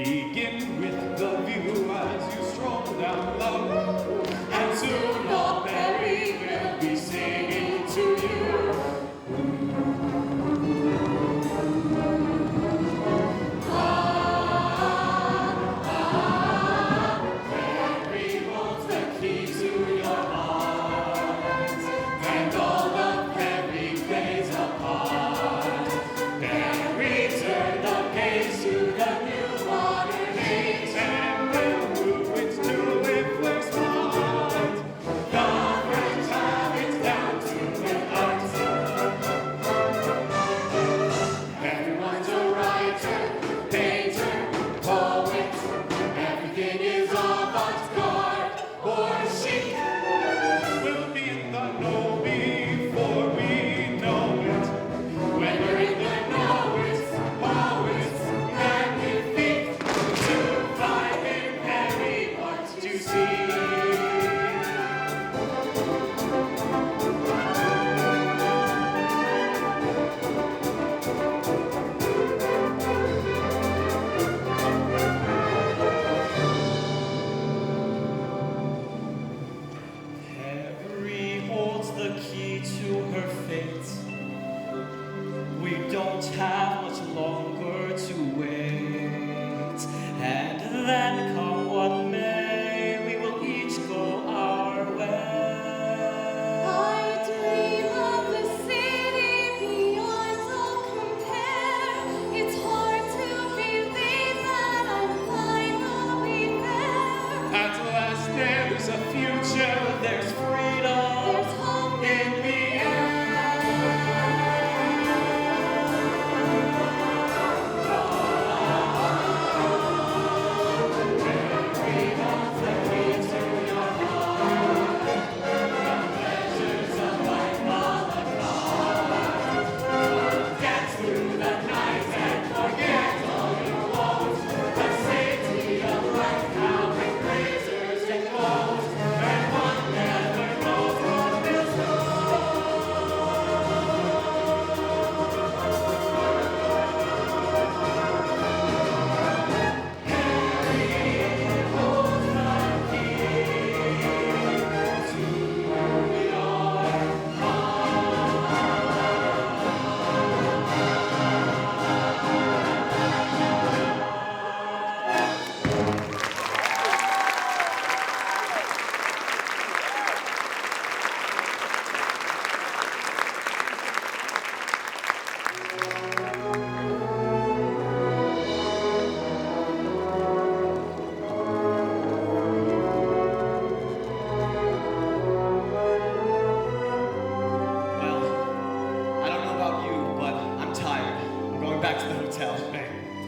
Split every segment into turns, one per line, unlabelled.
Begin with the view as you stroll down the road, and soon all Paris will be singing to you.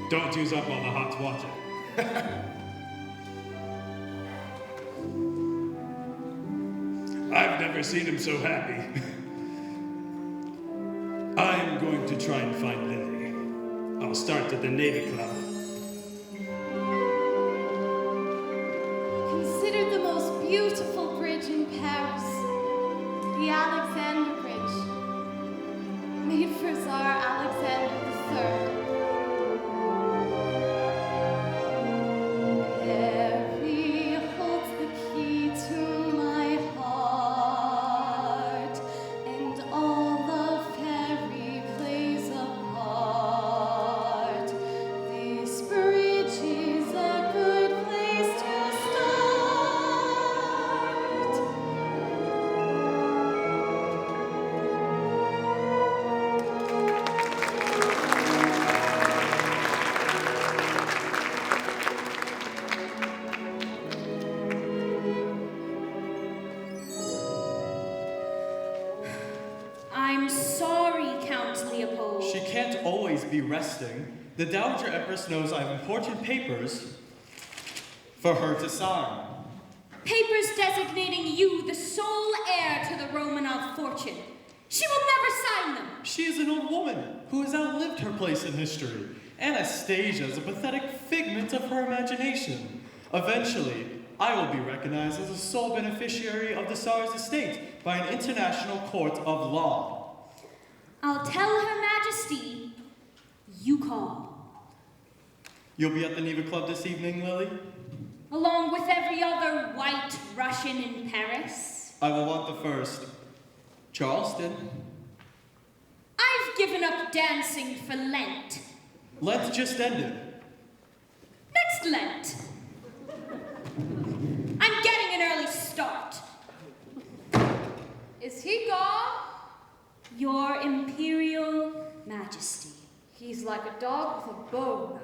Don't use up all the hot water. I've never seen him so happy. I'm going to try and find Lily. I'll start at the Navy Club.
Considered the most beautiful bridge in Paris, the Alexander Bridge, made for Tsar Alexander III.
Be resting. The Dowager Empress knows I have important papers for her to sign.
Papers designating you the sole heir to the Romanov fortune. She will never sign them.
She is an old woman who has outlived her place in history. Anastasia is a pathetic figment of her imagination. Eventually, I will be recognized as the sole beneficiary of the Tsar's estate by an international court of law.
I'll tell Her Majesty you call.
You'll be at the Neva Club this evening, Lily?
Along with every other white Russian in Paris.
I will want the first. Charleston.
I've given up dancing for Lent.
Lent just ended.
Next Lent. I'm getting an early start.
Is he gone?
Your Imperial Majesty.
He's like a dog with a bone.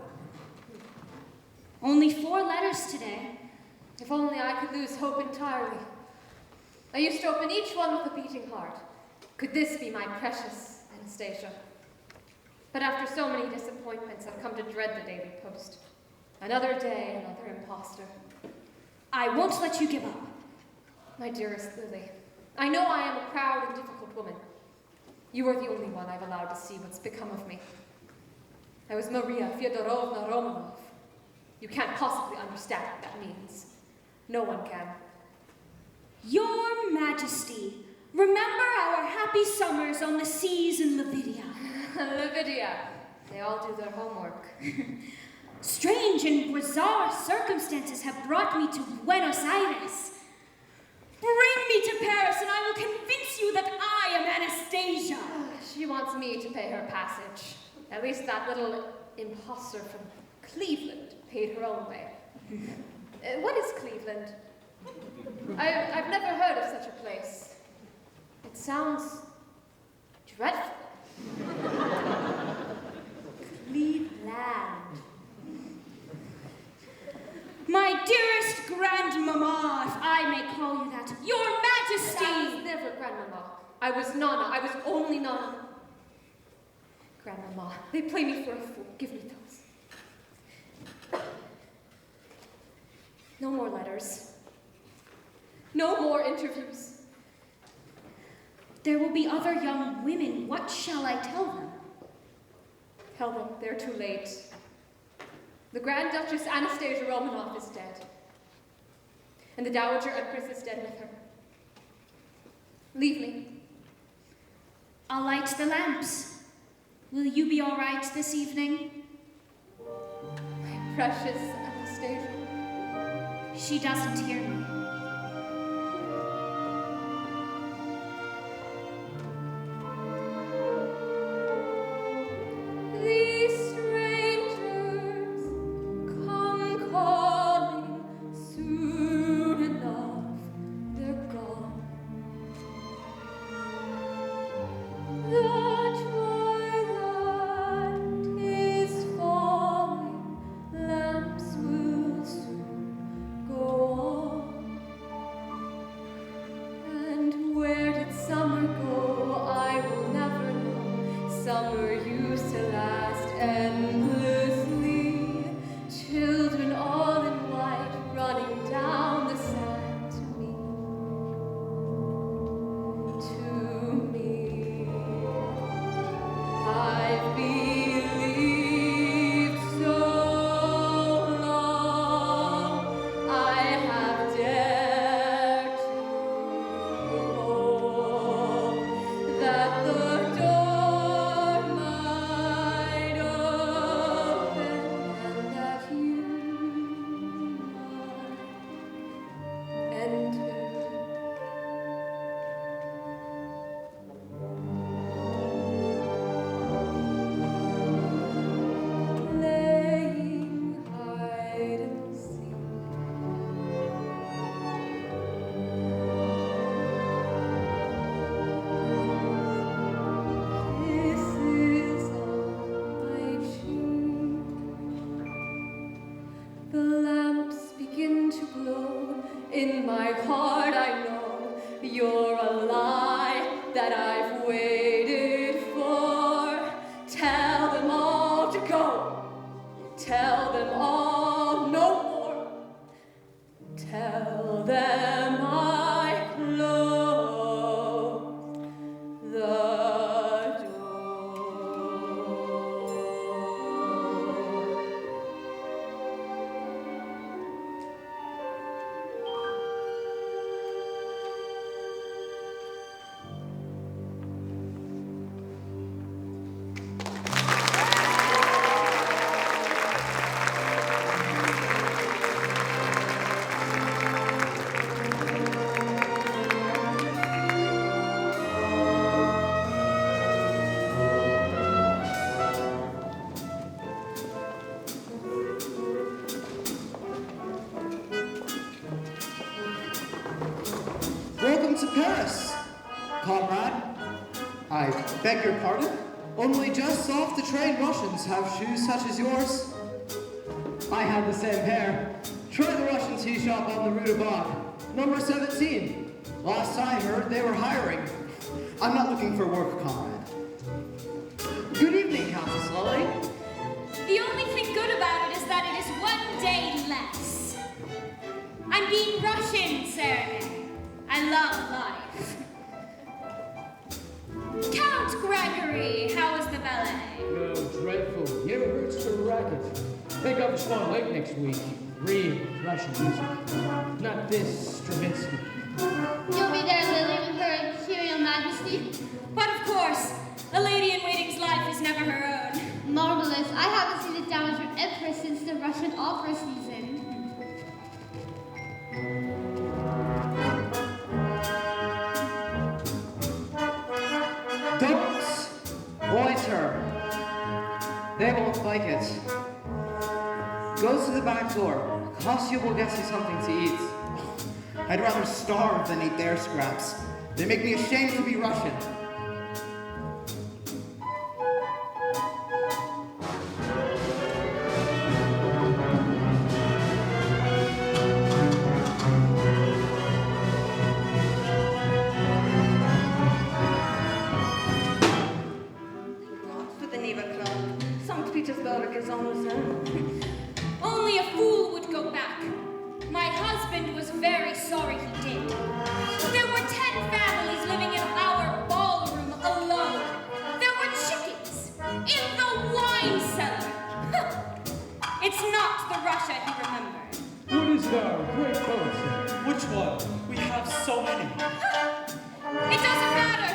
Only 4 letters today.
If only I could lose hope entirely. I used to open each one with a beating heart. Could this be my precious Anastasia? But after so many disappointments, I've come to dread the daily post. Another day, another imposter.
I won't let you give up.
My dearest Lily, I know I am a proud and difficult woman. You are the only one I've allowed to see what's become of me. I was Maria Fyodorovna Romanov. You can't possibly understand what that means. No one can.
Your Majesty, remember our happy summers on the seas in Lavidia.
Lavidia, they all do their homework.
Strange and bizarre circumstances have brought me to Buenos Aires. Bring me to Paris and I will convince you that I am Anastasia.
She wants me to pay her passage. At least that little imposter from Cleveland paid her own way. What is Cleveland? I've never heard of such a place. It sounds dreadful. Cleveland.
My dearest grandmama, if I may call you that, Your Majesty!
I was never grandmama. I was Nana. I was only Nana. Grandmama, they play me for a fool. Give me those. No more letters. No more interviews.
There will be other young women. What shall I tell them?
Tell them they're too late. The Grand Duchess Anastasia Romanov is dead. And the Dowager Empress is dead with her. Leave me.
I'll light the lamps. Will you be all right this evening?
My precious Anastasia.
She doesn't hear me.
These strangers come calling, soon enough they're gone. The twilight is falling, lamps will soon go on. And where did summer go? I will never know. Summer used to last endlessly. Children all in white running down the sand to me. To me. I've believed so long. I have dared to hope that the door might open and that you might enter. Playing hide and seek. Kisses on my cheek. The lamps begin to glow. In my heart I know you're a lie that I've waited for. Tell them all to go. Tell them all no more. Tell them I close the door.
to Paris. Comrade, I beg your pardon? Only just off the train Russians have shoes such as yours. I have the same pair. Try the Russian tea shop on the Rue de Bac, number 17. Last I heard, they were hiring. I'm not looking for work, comrade. Good evening, Countess Lily.
The only thing good about it is that it is 1 day less. I'm being Russian, sir. I love life. Count Gregory, how was the ballet?
Oh, dreadful. Never hurts to racket. Think of Swan Lake next week. Real Russian music. Not this Stravinsky.
You'll be there, Lily, with her Imperial Majesty.
But of course, a lady-in-waiting's life is never her own.
Marvelous. I haven't seen the Dowager Empress since the Russian opera season.
Don't loiter. They won't like it. Go to the back door. Kostya will get you something to eat. I'd rather starve than eat their scraps. They make me ashamed to be Russian.
For the Neva Club. St. Petersburg is almost done.
Only a fool would go back. My husband was very sorry he did. There were 10 families living in our ballroom alone. There were chickens in the wine cellar. It's not the Russia he remembered.
What is our great poet say?
Which one? We have so many.
It doesn't matter.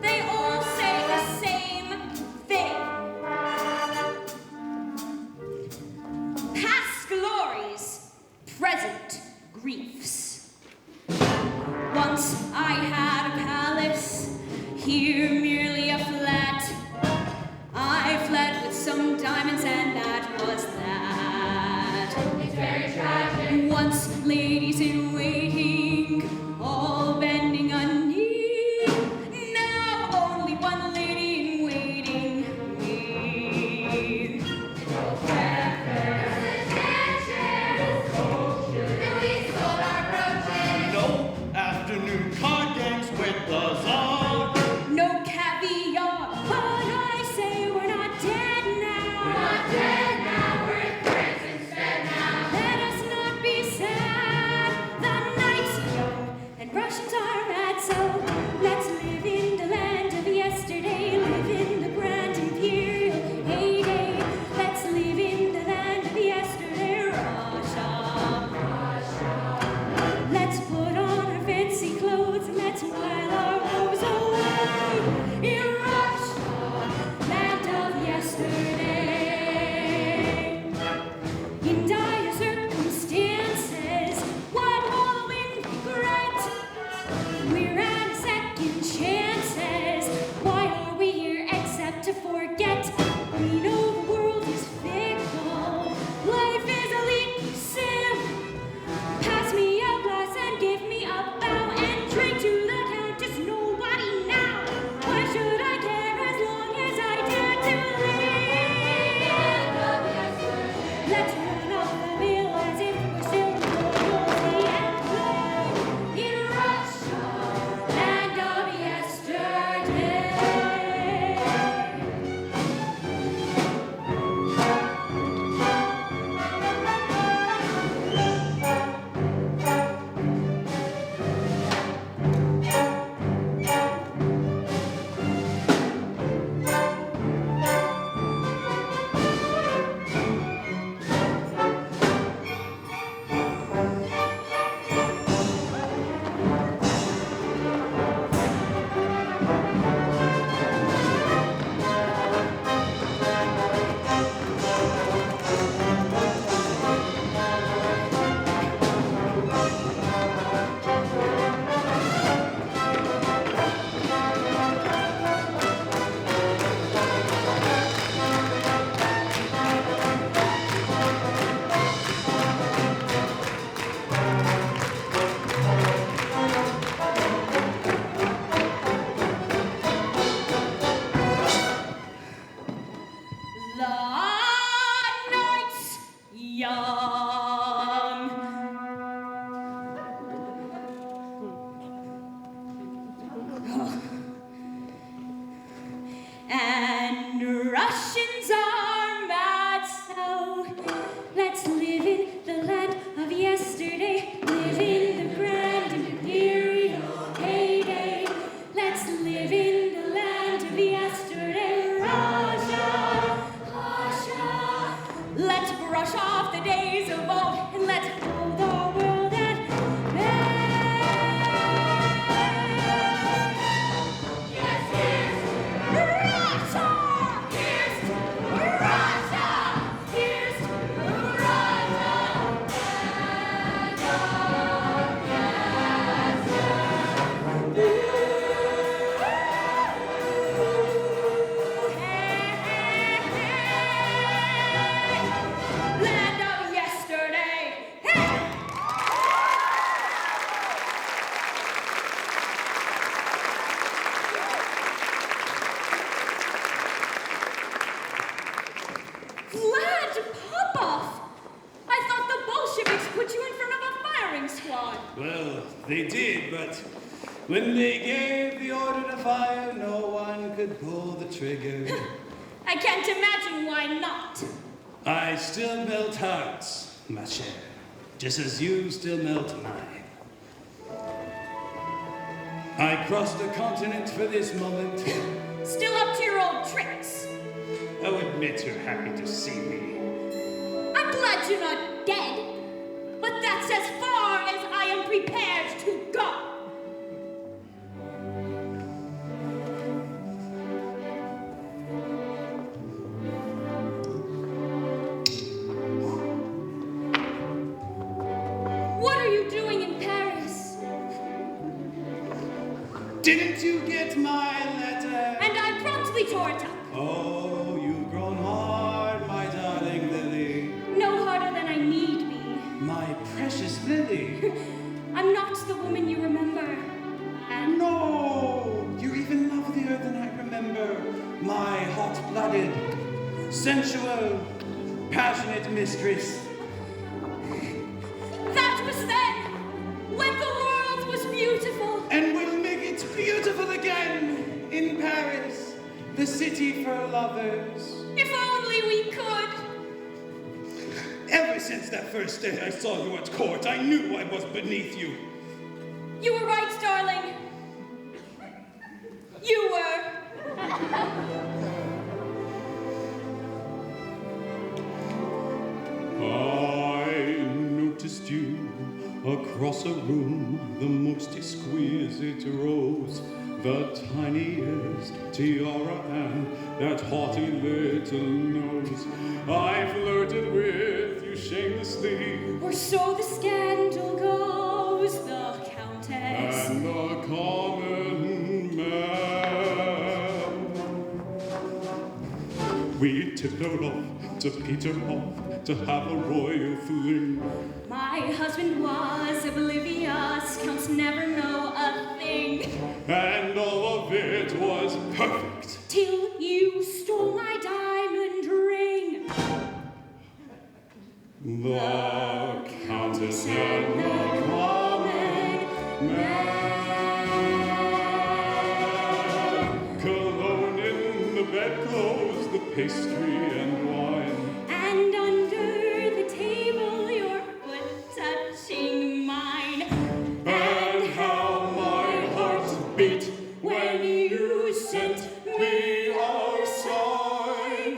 They all say the same thing. Past glories, present griefs. Once I had a palace, here merely a flat. I fled with some diamonds and that was that. It's very tragic. Once ladies in waiting, all bending a knee. Now only one lady in waiting, me.
No afternoon card games with the Czar.
No caviar, but I say we're not dead now. We're not dead now, we're in France instead now. Let us not be sad. young. And Russians are mad, so let's live in the land of yesterday, live in the grand imperial heyday. Let's live in the land of yesterday, Russia, Russia. Let's brush off the days of old and let's hold our world at bay. Yes, yes. Russia! Here's to Russia! Here's to Russia! Land of yesterday! Hey! Vlad Popov! I thought the Bolsheviks put you in front of a firing squad.
Well, they did, but when they gave the order to fire, no one could pull the trigger.
I can't imagine why not.
I still melt hearts, ma chère, just as you still melt mine. I crossed the continent for this moment.
Still up to your old tricks.
Oh, admit you're happy to see me.
I'm glad you're not dead, but that's as far as I am prepared to go. What are you doing in Paris?
Didn't you get my letter?
And I promptly tore it up.
Oh, you've grown hard, my darling Lily.
No harder than I need be.
My precious Lily.
I'm not the woman you remember. And
No, you're even lovelier than I remember. My hot-blooded, sensual, passionate mistress.
that was then, when the world was beautiful.
And we'll make it beautiful again in Paris, the city for lovers.
If only we could.
Ever since that first day I saw you at court, I knew I was beneath you.
You were right, darling. You were.
I noticed you across a room, the most exquisite rose, the tiniest tiara and that haughty little nose. I flirted with you shamelessly,
Or so the scandal goes, the Countess.
and the common man. We tiptoed off to Peter off to have a royal fling.
My husband was oblivious, counts never know a thing.
And all of it was perfect.
Till you stole my diamond ring.
The Countess and the common man. Cologne in the bedclothes, the pastry and wine.
And under the table, your foot touching mine.
And how my heart beat when you sent me a sign.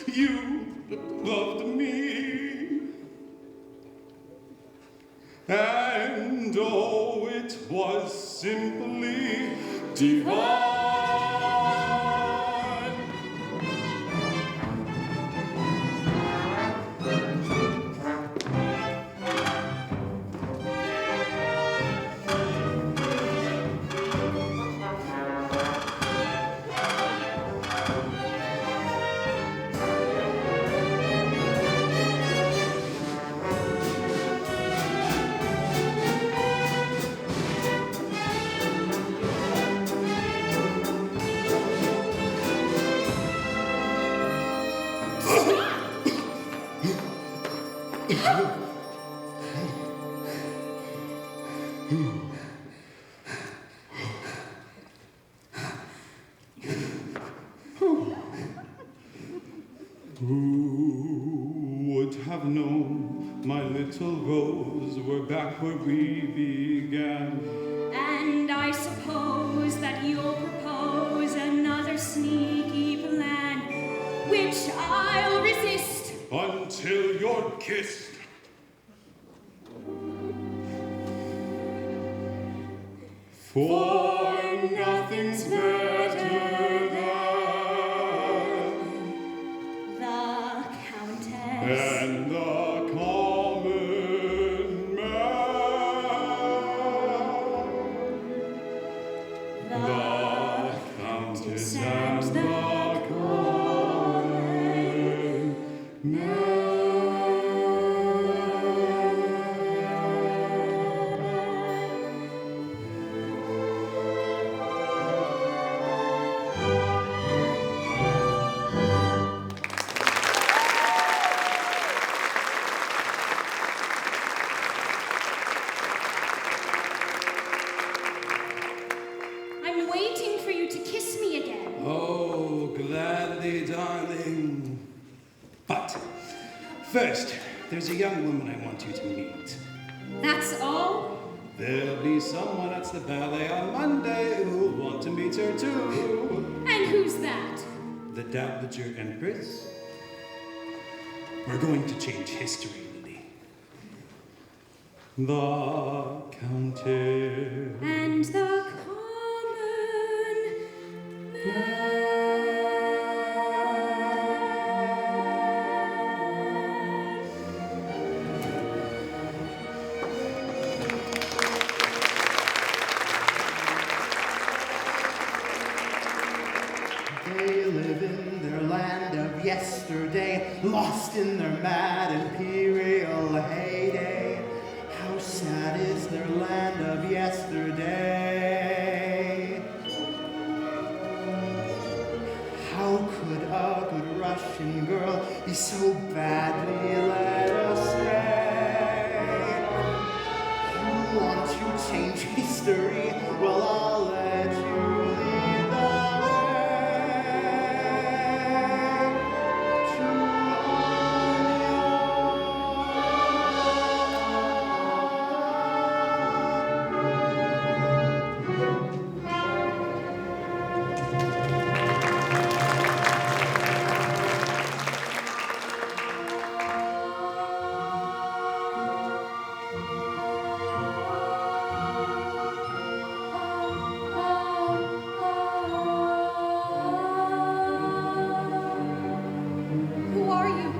You loved me, and oh, it was simply divine. Who would have known, my little rose, we're back where we began.
And I suppose that you'll propose another sneaky plan, which I'll resist.
Until you're kissed. For nothing's better than
The Countess.
and the common man. The Countess and the common man.
I'm waiting for you to kiss me again.
Oh, gladly, darling. But first, there's a young woman I want you to meet.
That's all?
There'll be someone at the ballet on Monday who'll want to meet her too.
And who's that?
The Dowager Empress. We're going to change history, Lily.
The Countess.
And the common man.
They live in their land of yesterday, lost in their mad imperial heyday. How sad is their land of yesterday? How could a good Russian girl be so badly led astray? You want to change history? Well, I'll let you lead the way to
Who are you?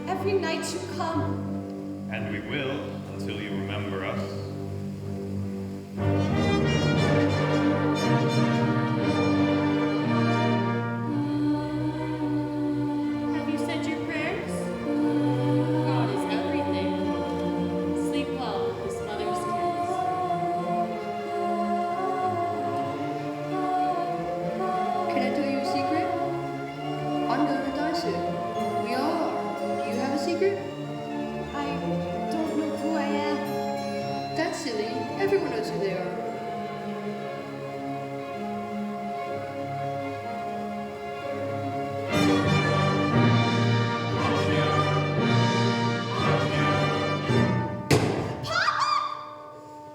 Every night you come.
And we will until you remember us.
Have you said your prayers? God is everything. Sleep well, his mother's kiss.
Can I tell you a secret? I'm going to die soon. We all are. Do you have a secret?
I don't know who I am.
That's silly. Everyone knows who they are.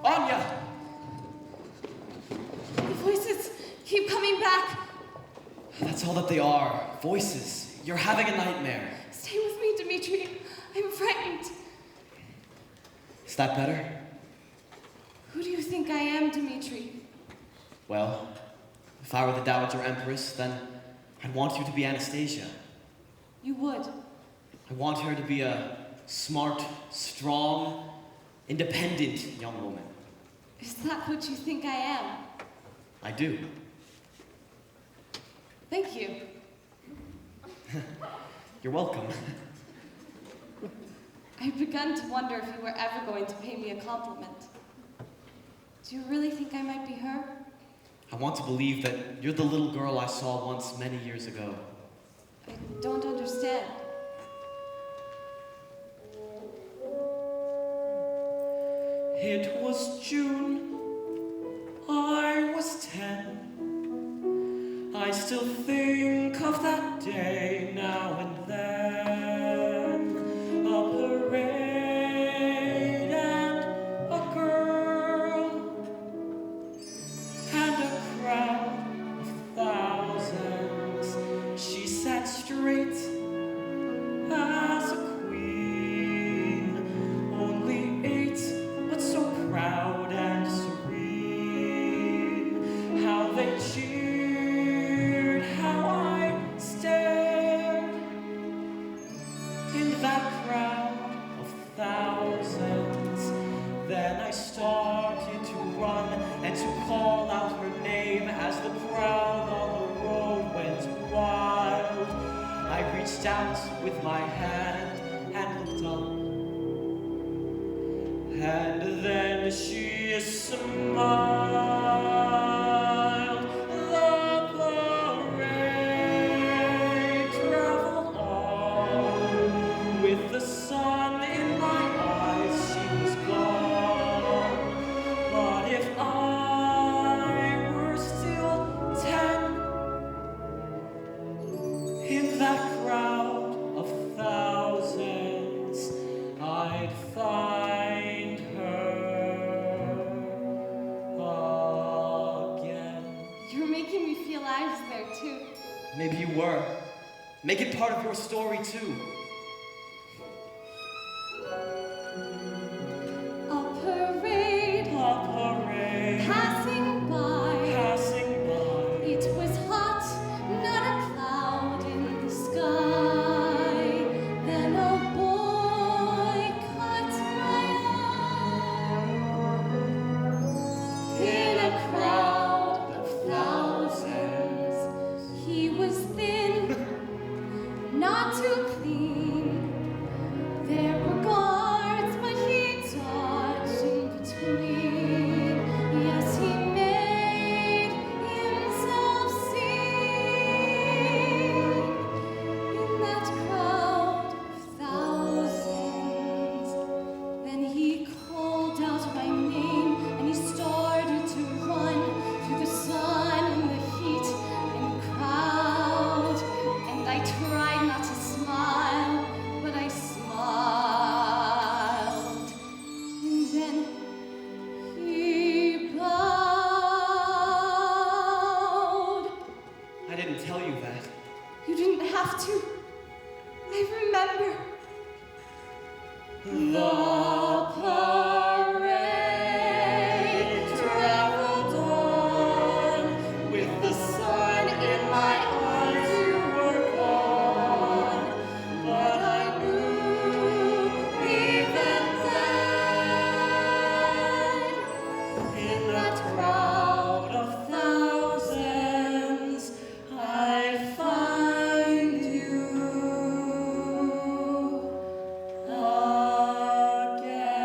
Anya!
The voices keep coming back.
That's all that they are. Voices. You're having a nightmare.
Stay with me, Dmitri. I'm frightened.
Is that better?
Who do you think I am, Dmitri?
Well, if I were the Dowager Empress, then I'd want you to be Anastasia.
You would.
I want her to be a smart, strong, independent young woman.
Is that what you think I am?
I do.
Thank you.
You're welcome.
I've begun to wonder if you were ever going to pay me a compliment. Do you really think I might be her?
I want to believe that you're the little girl I saw once many years ago.
I don't understand.
It was June, I was 10. I still think of that day now and then. A parade and a girl and a crowd of thousands. She sat straight as a queen, only 8, but so proud and serene. How they cheered, how I stared in that crowd of thousands. Then I started to run and to call out her name as the crowd on the road went wild. I reached out with my hand and looked up, and then she smiled. The parade traveled on. With the sun in my eyes, she was gone. But if I were still 10, in that crowd of thousands, I'd find her again.
You're making me feel I was there too.
Maybe you were. Make it part of your story too.
A parade passing by. It was hot, not a cloud in the sky. Then a boy caught my eye. In a crowd of thousands, he was thin, not too clean. There were guards, but he dodged in between. Yes, he made himself seen in that crowd of thousands. Then he called out my name and he started to run through the sun and the heat and the crowd. And I tried not to smile, but I smiled. And then he bowed.
I didn't tell you that.
You didn't have to. I remember. The parade traveled on. With the sun in my eyes, you were gone. But I knew even then, in that crowd of thousands, I'd find you again.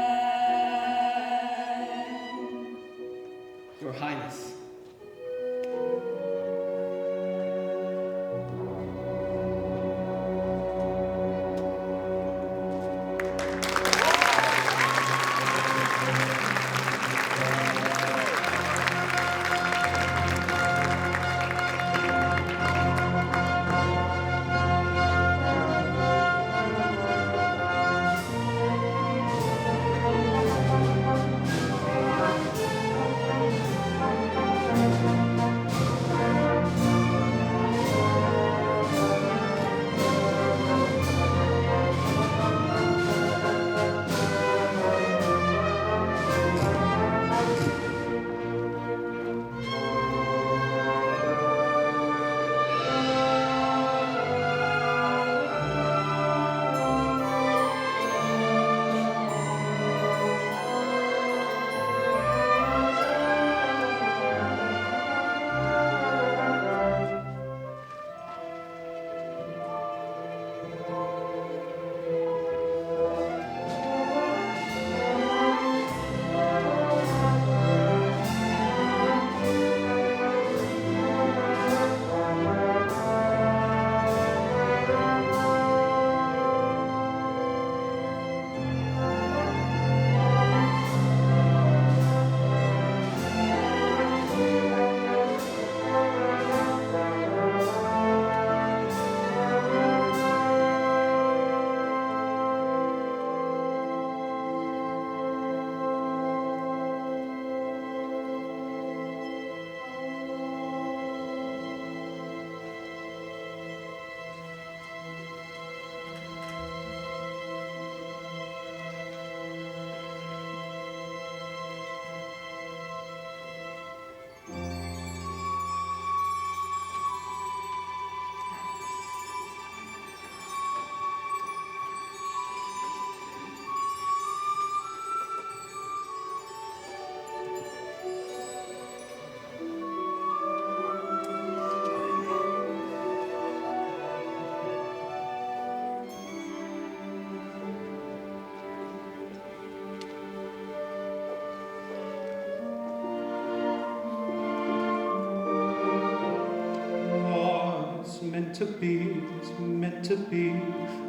meant to be, it's meant to be.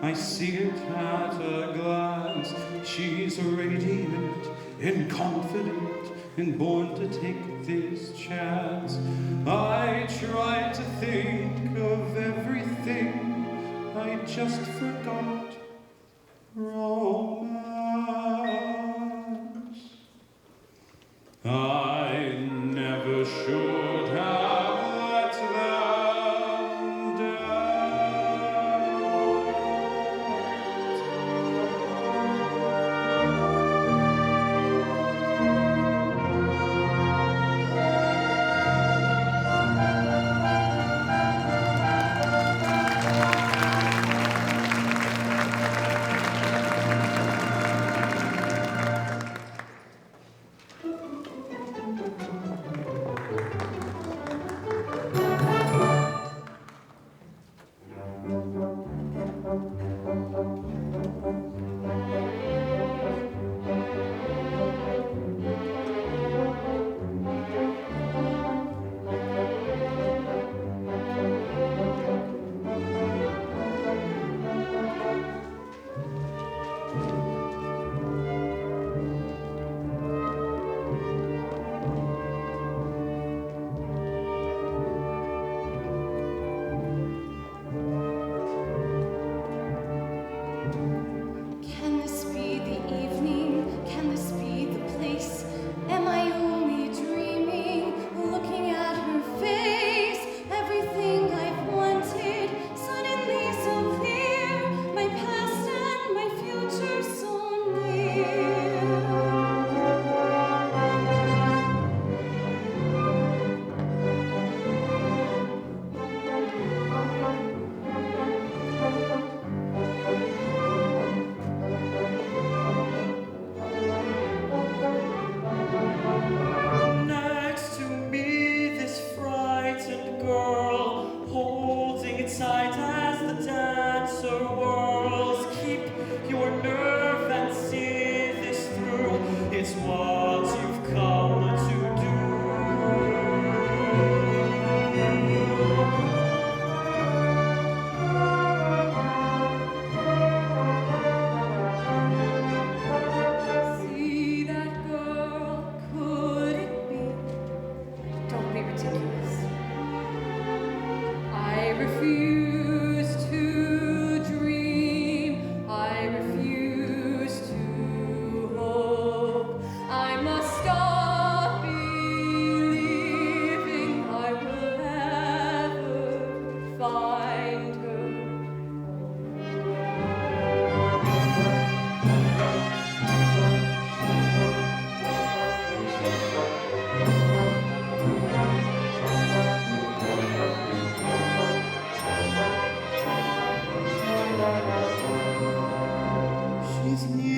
I see it at a glance. She's radiant and confident and born to take this chance. I tried to think of everything, I just forgot romance. I never should have let them down.
Can this be the evening? Can this be the place? Am I only dreaming? Looking at her face, everything I've wanted, suddenly so clear. My past and my future so near.
Next to me, this frightened girl, holding it tight as the dancer whirls. Keep your nerve and see this through. It's what you've come to do.
See that girl, could it be? Don't be ridiculous. I refuse to dream. I refuse to hope. I must stop believing I will ever find her.
She's near.